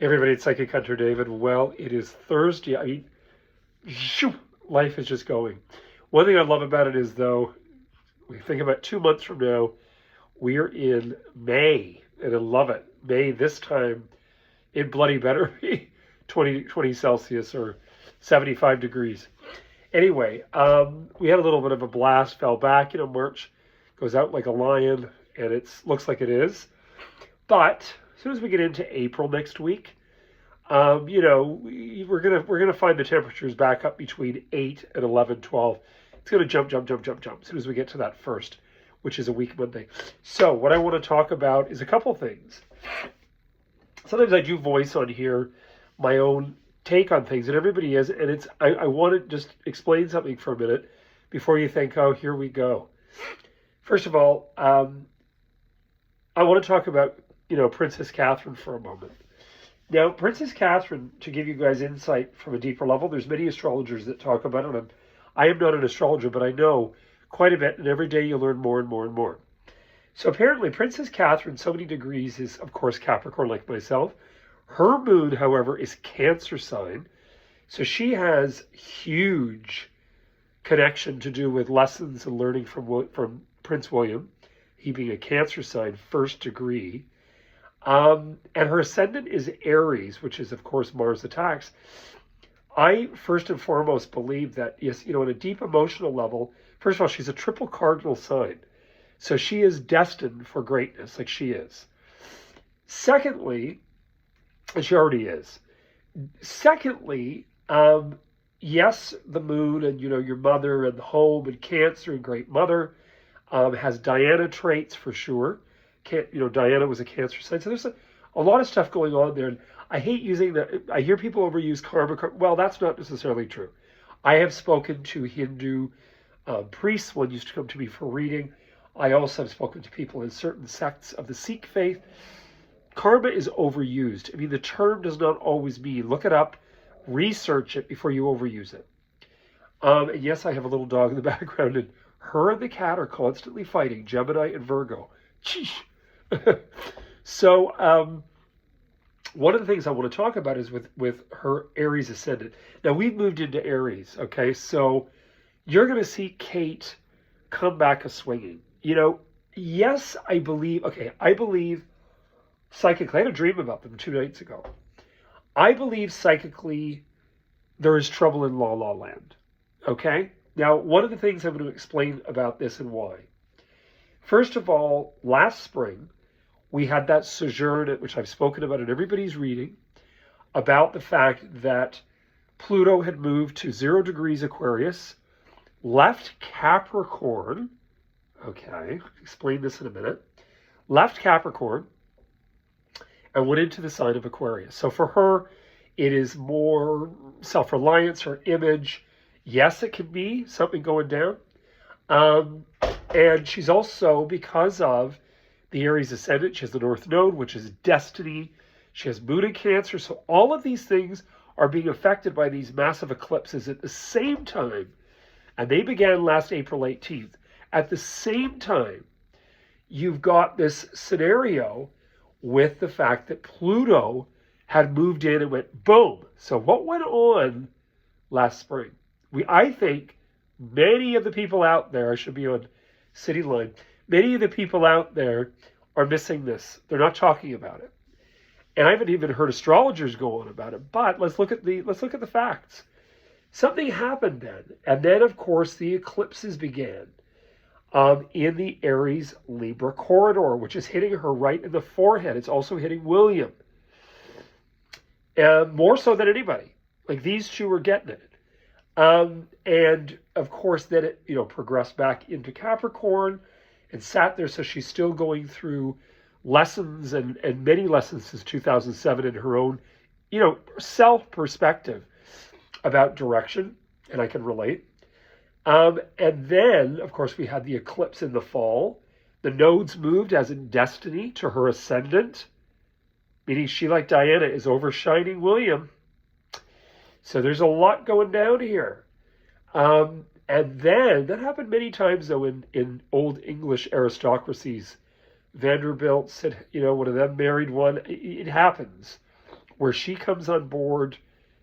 Everybody, it's Psychic Hunter David. Well, it is Thursday. I mean, shoo, life is just going. One thing I love about it is, though, we think about 2 months from now, we're in May, and I love it. May this time, it bloody better be 20 Celsius or 75 degrees. Anyway, we had a little bit of a blast, fell back. March goes out like a lion, and it looks like it is. But as soon as we get into April next week, we're gonna find the temperatures back up between 8 and 11, 12. It's gonna jump, jump, jump, jump, jump as soon as we get to that first, which is a week Monday. So what I want to talk about is a couple things. Sometimes I do voice on here my own take on things, and everybody is, and I want to just explain something for a minute before you think, oh, here we go. First of all, I want to talk about Princess Catherine for a moment. Now, Princess Catherine, to give you guys insight from a deeper level, there's many astrologers that talk about it. I am not an astrologer, but I know quite a bit, and every day you learn more and more and more. So apparently, Princess Catherine, so many degrees, is, of course, Capricorn, like myself. Her moon, however, is Cancer sign. So she has huge connection to do with lessons and learning from Prince William, he being a Cancer sign, first degree. And her ascendant is Aries, which is, of course, Mars attacks. I, first and foremost, believe that, yes, on a deep emotional level, first of all, she's a triple cardinal sign. So she is destined for greatness, like she is. Secondly, and she already is. Secondly, yes, the moon and, your mother and the home and Cancer and great mother has Diana traits for sure. Diana was a Cancer sign. So there's a lot of stuff going on there. And I hate using that. I hear people overuse karma. Well, that's not necessarily true. I have spoken to Hindu priests. One used to come to me for reading. I also have spoken to people in certain sects of the Sikh faith. Karma is overused. I mean, the term does not always mean. Look it up, research it before you overuse it. And yes, I have a little dog in the background, and her and the cat are constantly fighting, Gemini and Virgo. Sheesh. So, one of the things I want to talk about is with her Aries ascendant. Now, we've moved into Aries, okay? So, you're going to see Kate come back a-swinging. Yes, I believe psychically, I had a dream about them 2 nights ago. I believe psychically there is trouble in La La Land, okay? Now, one of the things I'm going to explain about this and why. First of all, last spring, we had that sojourn, which I've spoken about in everybody's reading, about the fact that Pluto had moved to 0 degrees Aquarius, left Capricorn, okay, explain this in a minute, left Capricorn, and went into the sign of Aquarius. So for her, it is more self-reliance, her image. Yes, it can be something going down. And she's also, because of the Aries ascendant, she has the North Node, which is destiny. She has moon in Cancer. So all of these things are being affected by these massive eclipses at the same time. And they began last April 18th. At the same time, you've got this scenario with the fact that Pluto had moved in and went boom. So what went on last spring? I think many of the people out there, I should be on City Line, many of the people out there are missing this. They're not talking about it. And I haven't even heard astrologers go on about it. But let's look at the facts. Something happened then. And then, of course, the eclipses began in the Aries-Libra corridor, which is hitting her right in the forehead. It's also hitting William. More so than anybody. Like, these two are getting it. And, of course, then it, progressed back into Capricorn and sat there. So she's still going through lessons and many lessons since 2007 in her own, self-perspective about direction. And I can relate. And then, of course, we had the eclipse in the fall. The nodes moved, as in destiny, to her ascendant, meaning she, like Diana, is overshining William. So there's a lot going down here. And then, that happened many times, though, in old English aristocracies. Vanderbilt said, one of them married one. It happens. where she comes on board,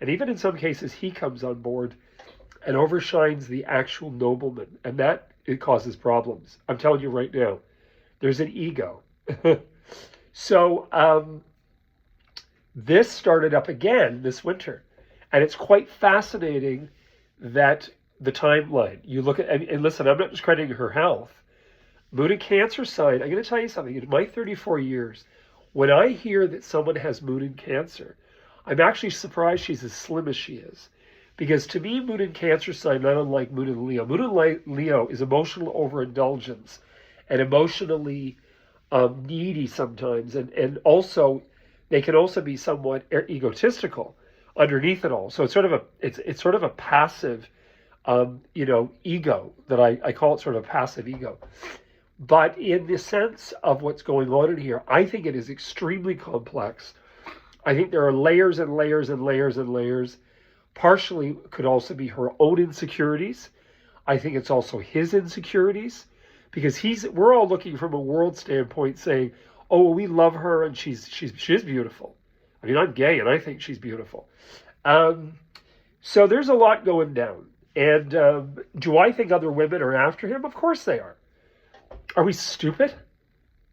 and even in some cases he comes on board and overshines the actual nobleman, and that it causes problems. I'm telling you right now, there's an ego. So this started up again this winter, and it's quite fascinating that the timeline. You look at and listen. I'm not discrediting her health. Moon and Cancer sign. I'm going to tell you something. In my 34 years, when I hear that someone has Moon and Cancer, I'm actually surprised she's as slim as she is. Because to me, Moon and Cancer sign, not unlike Moon and Leo. Moon and Leo is emotional overindulgence and emotionally needy sometimes. And also, they can also be somewhat egotistical underneath it all. So it's sort of a passive, ego that I call it sort of a passive ego. But in the sense of what's going on in here, I think it is extremely complex. I think there are layers and layers and layers and layers. Partially could also be her own insecurities. I think it's also his insecurities, because we're all looking from a world standpoint saying, oh, well, we love her and she is beautiful. I mean, I'm gay and I think she's beautiful. So there's a lot going down. And do I think other women are after him? Of course they are. Are we stupid?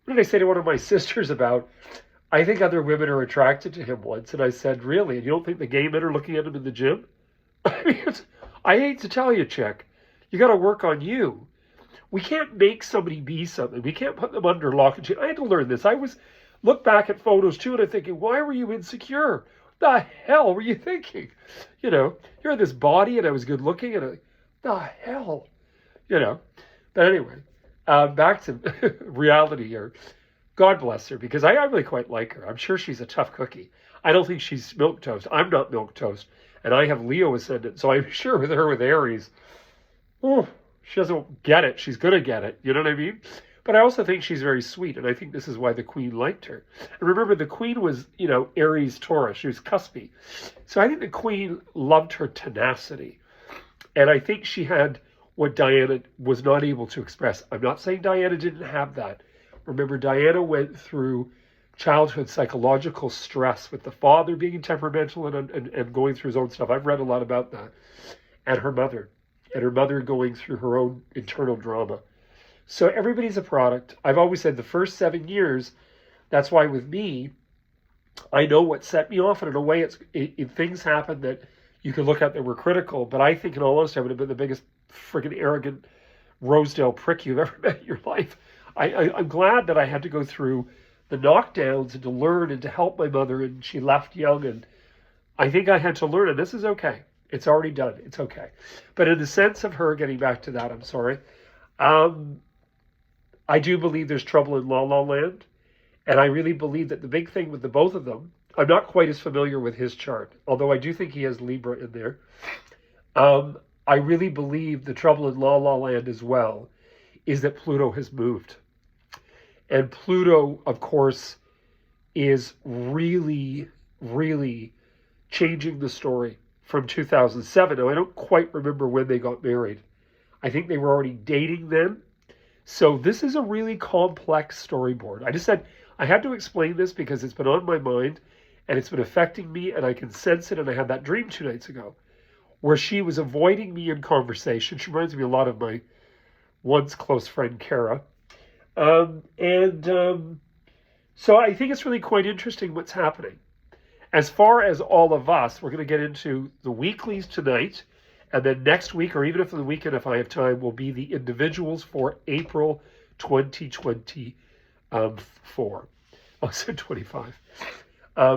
What did I say to one of my sisters about, I think other women are attracted to him once. And I said, really? And you don't think the gay men are looking at him in the gym? I mean, I hate to tell you, chick, you got to work on you. We can't make somebody be something. We can't put them under lock and chain. I had to learn this. Look back at photos too, and I'm thinking, why were you insecure? The hell were you thinking? You're in this body, and I was good looking, and the hell, But anyway, back to reality here. God bless her, because I really quite like her. I'm sure she's a tough cookie. I don't think she's milquetoast. I'm not milquetoast, and I have Leo ascendant, so I'm sure with her with Aries, she doesn't get it. She's going to get it. You know what I mean? But I also think she's very sweet, and I think this is why the Queen liked her. And remember, the Queen was, Aries Taurus. She was cuspy. So I think the Queen loved her tenacity. And I think she had what Diana was not able to express. I'm not saying Diana didn't have that. Remember, Diana went through childhood psychological stress with the father being temperamental and going through his own stuff. I've read a lot about that. And her mother going through her own internal drama. So everybody's a product. I've always said the first 7 years, that's why with me, I know what set me off. And in a way, things happen that you can look at that were critical. But I think in all honesty, I would have been the biggest friggin' arrogant Rosedale prick you've ever met in your life. I'm glad that I had to go through the knockdowns and to learn and to help my mother. And she left young. And I think I had to learn. And this is okay. It's already done. It's okay. But in the sense of her, getting back to that, I'm sorry. I do believe there's trouble in La La Land. And I really believe that the big thing with the both of them, I'm not quite as familiar with his chart, although I do think he has Libra in there. I really believe the trouble in La La Land as well is that Pluto has moved. And Pluto, of course, is really, really changing the story from 2007. Now, I don't quite remember when they got married. I think they were already dating then. So this is a really complex storyboard. I just said I had to explain this because it's been on my mind and it's been affecting me, and I can sense it. And I had that dream 2 nights ago where she was avoiding me in conversation. She reminds me a lot of my once close friend, Kara. So I think it's really quite interesting what's happening. As far as all of us, we're going to get into the weeklies tonight. And then next week, or even if the weekend, if I have time, will be the individuals for April 2024. I said 25.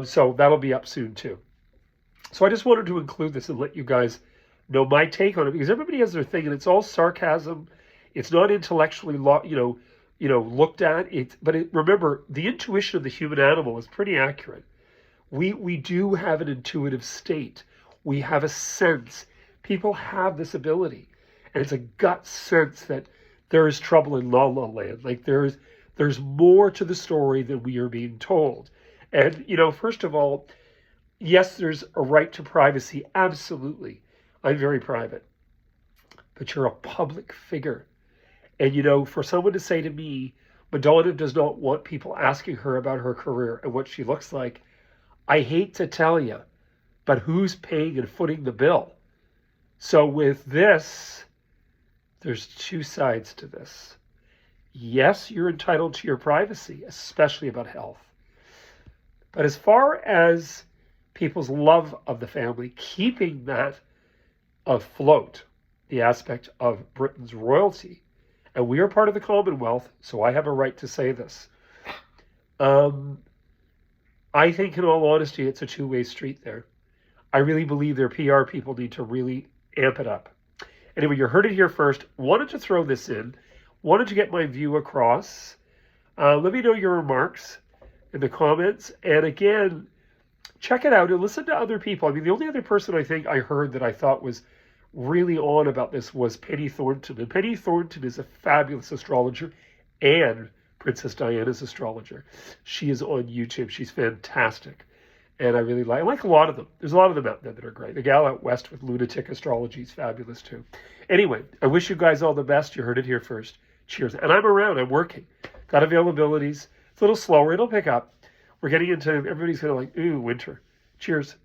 So that'll be up soon too. So I just wanted to include this and let you guys know my take on it, because everybody has their thing and it's all sarcasm. It's not intellectually, looked at. Remember, the intuition of the human animal is pretty accurate. We do have an intuitive state. We have a sense. People have this ability, and it's a gut sense that there is trouble in La La Land. Like there's more to the story than we are being told. And, first of all, yes, there's a right to privacy. Absolutely. I'm very private. But you're a public figure. And, for someone to say to me, Madonna does not want people asking her about her career and what she looks like, I hate to tell you, but who's paying and footing the bill? So with this, there's two sides to this. Yes, you're entitled to your privacy, especially about health. But as far as people's love of the family, keeping that afloat, the aspect of Britain's royalty, and we are part of the Commonwealth, so I have a right to say this. I think, in all honesty, it's a two-way street there. I really believe their PR people need to really amp it up. Anyway, you heard it here first. Wanted to throw this in. Wanted to get my view across. Let me know your remarks in the comments. And again, check it out and listen to other people. I mean, the only other person I think I heard that I thought was really on about this was Penny Thornton. And Penny Thornton is a fabulous astrologer and Princess Diana's astrologer. She is on YouTube. She's fantastic. And I really like a lot of them. There's a lot of them out there that are great. The gal out west with Lunatic Astrology is fabulous too. Anyway, I wish you guys all the best. You heard it here first. Cheers. And I'm around. I'm working. Got availabilities. It's a little slower. It'll pick up. We're getting into, everybody's kind of like, ooh, winter. Cheers.